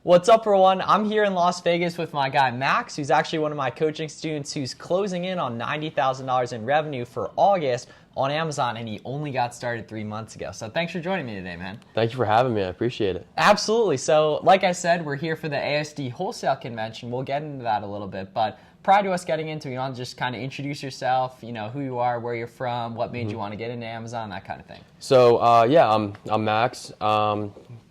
What's up, everyone? I'm here in Las Vegas with my guy Max, who's actually one of my coaching students who's closing in on $90,000 in revenue for August on Amazon, and he only got started 3 months ago. So thanks for joining me today, man. Thank you for having me. I appreciate it. Absolutely. So like I said, we're here for the ASD Wholesale Convention. We'll get into that a little bit, but prior to us getting into it, you want to just kind of introduce yourself, you know, who you are, where you're from, what made you want to get into Amazon, that kind of thing. So I'm Max.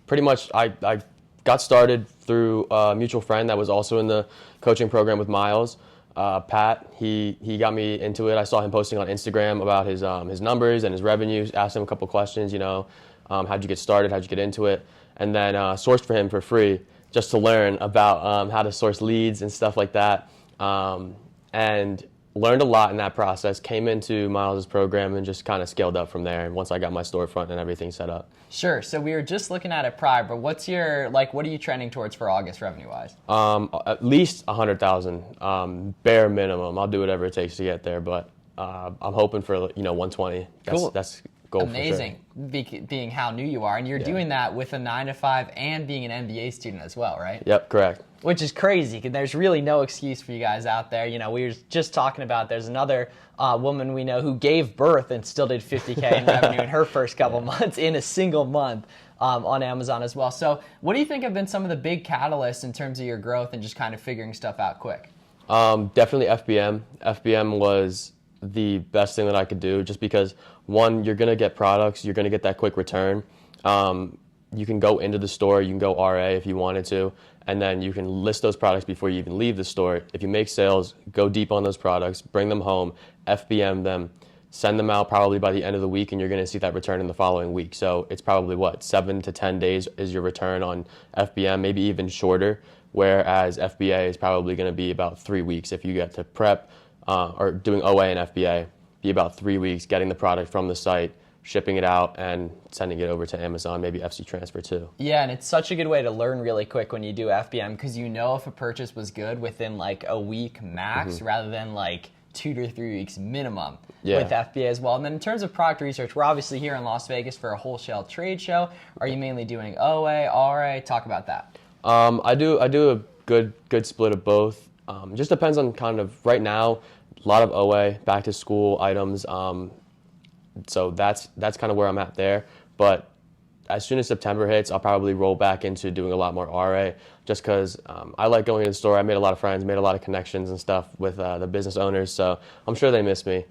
Pretty much I got started through a mutual friend that was also in the coaching program with Miles. Pat, he got me into it. I saw him posting on Instagram about his numbers and his revenues. Asked him a couple questions, how'd you get started, how'd you get into it, and then sourced for him for free just to learn about how to source leads and stuff like that. And learned a lot in that process, came into Miles' program and just kind of scaled up from there. And once I got my storefront and everything set up. Sure. So we were just looking at it prior, but what are you trending towards for August revenue-wise? At least 100,000, bare minimum. I'll do whatever it takes to get there, but I'm hoping for 120. Cool. That's goal. Amazing, for sure. Being how new you are, and you're doing that with a 9-to-5 and being an MBA student as well, right? Yep, correct. Which is crazy, because there's really no excuse for you guys out there. We were just talking about there's another woman we know who gave birth and still did 50K in revenue in her first couple months in a single month on Amazon as well. So what do you think have been some of the big catalysts in terms of your growth and just kind of figuring stuff out quick? Definitely FBM. FBM was the best thing that I could do, just because, one, you're going to get products, you're going to get that quick return. You can go into the store, you can go RA if you wanted to, and then you can list those products before you even leave the store. If you make sales, go deep on those products, bring them home, FBM them, send them out probably by the end of the week, and you're going to see that return in the following week. So it's probably, 7 to 10 days is your return on FBM, maybe even shorter, whereas FBA is probably going to be about 3 weeks. If you get to prep or doing OA and FBA, be about 3 weeks getting the product from the site, shipping it out, and sending it over to Amazon, maybe FC Transfer too. Yeah, and it's such a good way to learn really quick when you do FBM, because if a purchase was good within like a week max, rather than like 2 to 3 weeks minimum with FBA as well. And then in terms of product research, we're obviously here in Las Vegas for a wholesale trade show. Are you mainly doing OA, RA? Talk about that. I do a good split of both. Just depends on kind of, right now, a lot of OA, back to school items. So that's kind of where I'm at there. But as soon as September hits, I'll probably roll back into doing a lot more RA, just because I like going to the store. I made a lot of friends, made a lot of connections and stuff with the business owners. So I'm sure they miss me.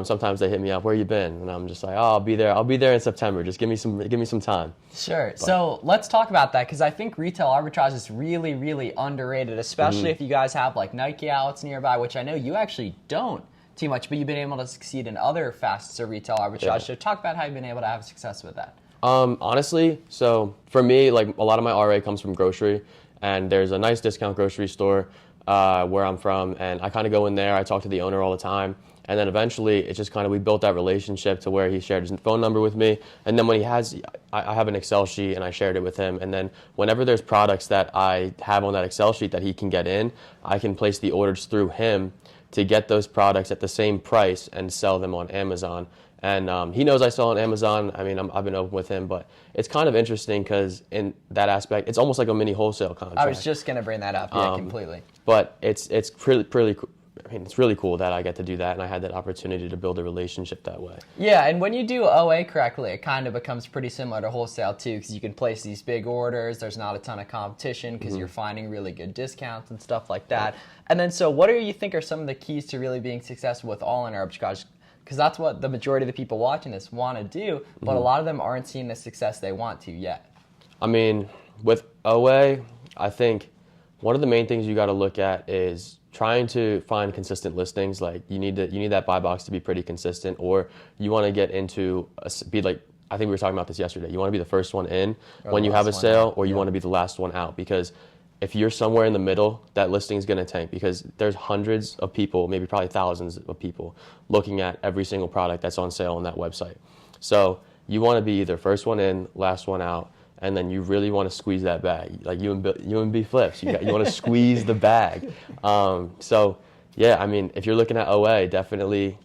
Sometimes they hit me up, "Where you been?" And I'm just like, "Oh, I'll be there. I'll be there in September. Just give me some time." Sure. But, so let's talk about that, because I think retail arbitrage is really, really underrated, especially if you guys have like Nike outlets nearby, which I know you actually don't too much, but you've been able to succeed in other facets of retail arbitrage. Yeah. So talk about how you've been able to have success with that. Honestly, so for me, like, a lot of my RA comes from grocery, and there's a nice discount grocery store where I'm from, and I kind of go in there. I talk to the owner all the time. And then eventually, it's just kind of, we built that relationship to where he shared his phone number with me. And then when I have an Excel sheet, and I shared it with him. And then whenever there's products that I have on that Excel sheet that he can get in, I can place the orders through him to get those products at the same price and sell them on Amazon. And he knows I sell on Amazon. I mean, I've been open with him, but it's kind of interesting because in that aspect, it's almost like a mini wholesale contract. I was just going to bring that up, completely. But it's pretty cool. I mean, it's really cool that I get to do that, and I had that opportunity to build a relationship that way. Yeah, and when you do OA correctly, it kind of becomes pretty similar to wholesale too, because you can place these big orders. There's not a ton of competition because you're finding really good discounts and stuff like that. And then, so what do you think are some of the keys to really being successful with all-in arbitrage? Because that's what the majority of the people watching this want to do, but a lot of them aren't seeing the success they want to yet. I mean, with OA, I think one of the main things you got to look at is trying to find consistent listings. Like, you need that buy box to be pretty consistent, or you want to get into be like, I think we were talking about this yesterday. You want to be the first one in when you have a sale, or you want to be the last one out, because if you're somewhere in the middle, that listing is going to tank, because there's hundreds of people, maybe probably thousands of people looking at every single product that's on sale on that website. So you want to be either first one in, last one out, and then you really want to squeeze that bag. Like you and B Flips, you want to squeeze the bag. So yeah, I mean, if you're looking at OA, definitely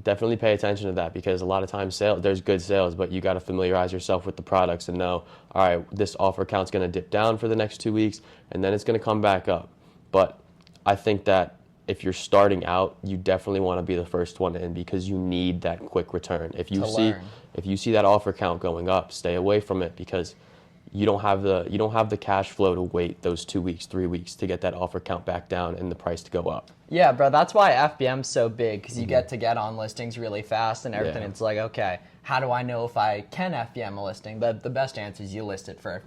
definitely pay attention to that, because a lot of times there's good sales, but you got to familiarize yourself with the products and know, all right, this offer count's going to dip down for the next 2 weeks and then it's going to come back up. But I think that if you're starting out, you definitely want to be the first one in, because you need that quick return. If you see that offer count going up, stay away from it, because you don't have the cash flow to wait those 2 weeks, 3 weeks to get that offer count back down and the price to go up. Yeah, bro, that's why FBM's so big, because you get on listings really fast and everything. Yeah. It's like, okay, how do I know if I can FBM a listing? But the best answer is you list it for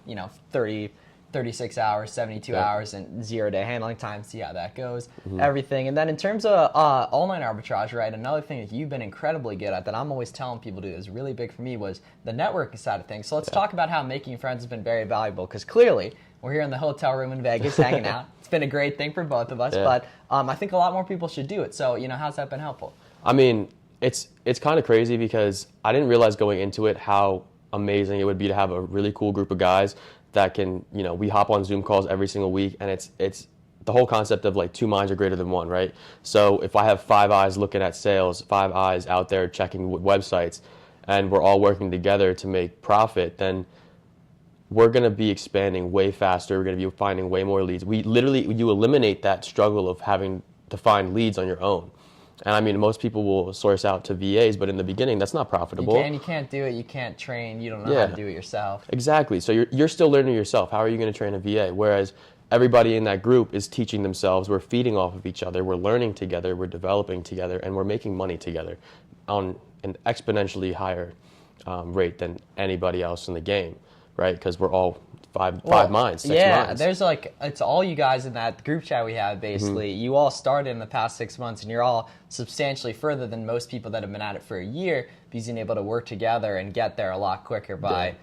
30, 36 hours, 72 hours, and 0-day handling time. See how that goes, everything. And then in terms of online arbitrage, right, another thing that you've been incredibly good at that I'm always telling people to do is really big for me was the networking side of things. So let's talk about how making friends has been very valuable, because clearly we're here in the hotel room in Vegas hanging out. It's been a great thing for both of us, but I think a lot more people should do it. So, how's that been helpful? I mean, it's kind of crazy, because I didn't realize going into it how amazing it would be to have a really cool group of guys that can, we hop on Zoom calls every single week, and it's the whole concept of like 2 minds are greater than 1, right? So if I have 5 eyes looking at sales, 5 eyes out there checking websites, and we're all working together to make profit, then we're going to be expanding way faster. We're going to be finding way more leads. You eliminate that struggle of having to find leads on your own. And I mean, most people will source out to VAs, but in the beginning, that's not profitable. You can't do it. You can't train. You don't know how to do it yourself. Exactly. So you're still learning yourself. How are you going to train a VA? Whereas everybody in that group is teaching themselves. We're feeding off of each other. We're learning together. We're developing together, and we're making money together on an exponentially higher rate than anybody else in the game, right? Because we're all five minds, 6 minds. There's it's all you guys in that group chat we have, basically. You all started in the past 6 months, and you're all substantially further than most people that have been at it for a year, because you're able to work together and get there a lot quicker by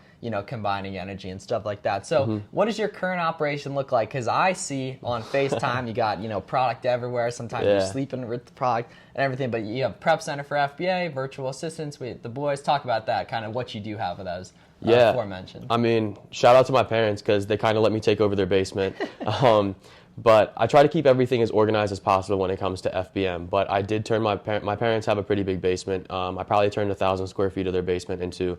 combining energy and stuff like that. So what does your current operation look like? Because I see on FaceTime you got product everywhere. Sometimes you're sleeping with the product and everything, but you have prep center for FBA, virtual assistants. The boys talk about that, kind of what you do have of those. Aforementioned. I mean, shout out to my parents, because they kind of let me take over their basement. But I try to keep everything as organized as possible when it comes to FBM. But I did turn my parents have a pretty big basement. I probably turned 1,000 square feet of their basement into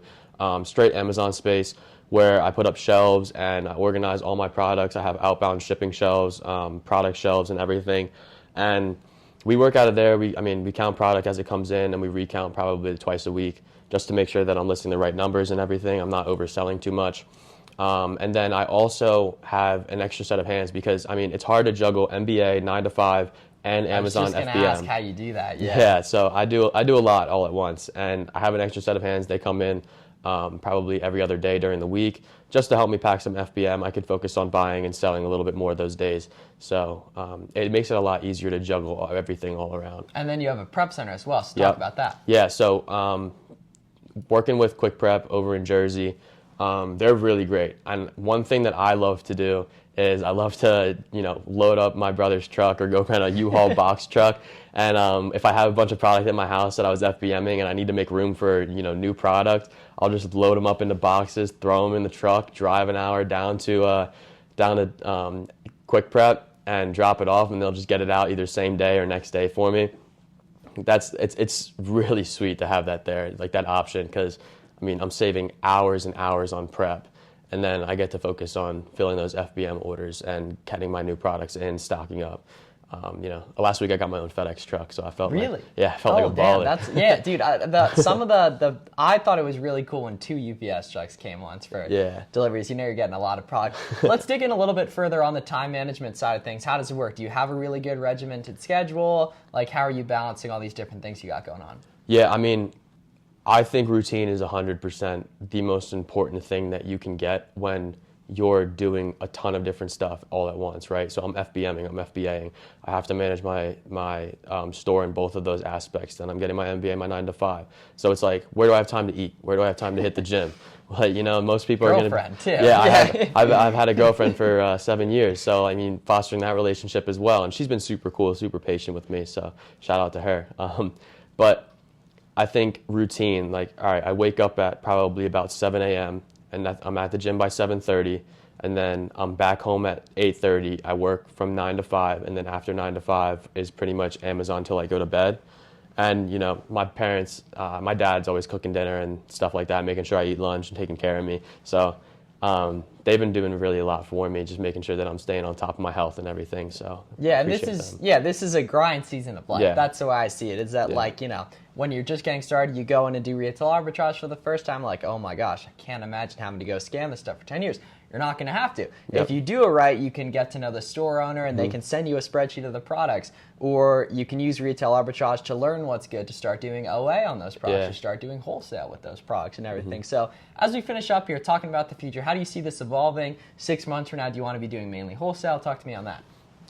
straight Amazon space, where I put up shelves and I organize all my products. I have outbound shipping shelves, product shelves, and everything. And we work out of there. We count product as it comes in, and we recount probably twice a week, just to make sure that I'm listing the right numbers and everything. I'm not overselling too much. And then I also have an extra set of hands, because it's hard to juggle MBA 9 to 5 and Amazon FBM. I was just going to ask how you do that. Yeah, so I do a lot all at once, and I have an extra set of hands. They come in probably every other day during the week, just to help me pack some FBM. I could focus on buying and selling a little bit more those days. So it makes it a lot easier to juggle everything all around. And then you have a prep center as well, so talk about that. Yeah, so working with Quick Prep over in Jersey, they're really great. And one thing that I love to do is I love to, load up my brother's truck or go kind of U-Haul box truck. And if I have a bunch of product in my house that I was FBMing and I need to make room for, new product, I'll just load them up into boxes, throw them in the truck, drive an hour down to Quick Prep and drop it off, and they'll just get it out either same day or next day for me. It's really sweet to have that there, like that option, because I'm saving hours and hours on prep, and then I get to focus on filling those FBM orders and getting my new products in, stocking up. Last week I got my own FedEx truck, so I felt like a baller. Dude. I thought it was really cool when 2 UPS trucks came once for deliveries. You're getting a lot of product. Let's dig in a little bit further on the time management side of things. How does it work? Do you have a really good regimented schedule? Like, how are you balancing all these different things you got going on? Yeah, I think routine is 100% the most important thing that you can get when you're doing a ton of different stuff all at once, right? So I'm FBMing, I'm FBAing. I have to manage my store in both of those aspects. Then I'm getting my MBA, my 9 to 5. So it's like, where do I have time to eat? Where do I have time to hit the gym? Like, most people are going to... Girlfriend, too. Yeah, I've had a girlfriend for 7 years. So, fostering that relationship as well. And she's been super cool, super patient with me. So shout out to her. But I think routine, all right, I wake up at probably about 7 a.m., and I'm at the gym by 7:30, and then I'm back home at 8:30. I work from 9 to 5, and then after 9 to 5 is pretty much Amazon till I go to bed. And, you know, my parents, my dad's always cooking dinner and stuff like that, making sure I eat lunch and taking care of me. So they've been doing really a lot for me, just making sure that I'm staying on top of my health and everything. So yeah, and this is a grind season of life. Yeah. That's the way I see it. Is that like, you know, when you're just getting started, you go in and do retail arbitrage for the first time, like, oh my gosh, I can't imagine having to go scam this stuff for 10 years. You're not going to have to. If you do it right, you can get to know the store owner and they can send you a spreadsheet of the products, or you can use retail arbitrage to learn what's good, to start doing OA on those products, to start doing wholesale with those products and everything. So as we finish up here, talking about the future, how do you see this evolving 6 months from now? Do you want to be doing mainly wholesale? Talk to me on that.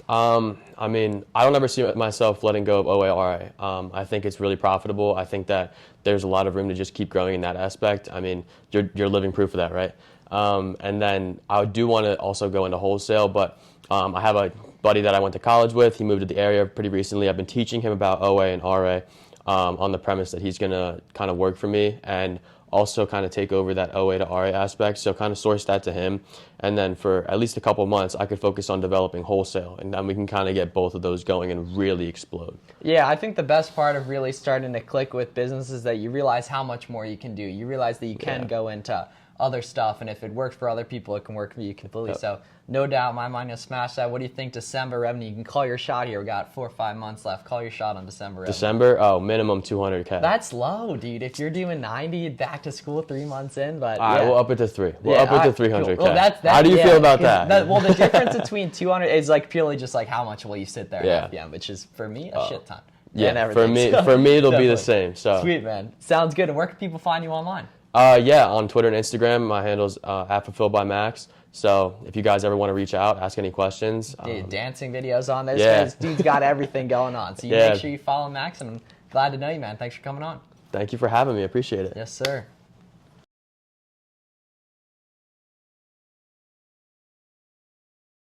I mean, I don't ever see myself letting go of OARA. I think it's really profitable. I think that there's a lot of room to just keep growing in that aspect. I mean, you're living proof of that, right? And then I do want to also go into wholesale, but I have a buddy that I went to college with. He moved to the area pretty recently. I've been teaching him about OA and RA on the premise that he's going to kind of work for me and also kind of take over that OA to RA aspect. So kind of source that to him. And then for at least a couple of months, I could focus on developing wholesale. And then we can kind of get both of those going and really explode. Yeah, I think the best part of really starting to click with business is that you realize how much more you can do. You realize that you can go into other stuff, and if it works for other people, it can work for you completely. So no doubt my mind, you'll smash that. What do you think December revenue? You can call your shot here. We got 4 or 5 months left. Call your shot on December revenue. December? Oh, minimum 200K. That's low, dude. If you're doing 90, back to school 3 months in, but all right, we'll up it to 3. We'll up it to 300K. Cool. Well, how do you feel about that? Well, the difference between 200 is like purely just like how much will you sit there at FBM, which is for me a shit ton. Yeah, for me it'll be the same. So sweet, man. Sounds good. And where can people find you online? Yeah, on Twitter and Instagram, my handle's @fulfilledbymax. So if you guys ever want to reach out, ask any questions. Dancing videos on there. This dude's got everything going on. So you make sure you follow Max, and I'm glad to know you, man. Thanks for coming on. Thank you for having me. I appreciate it. Yes, sir.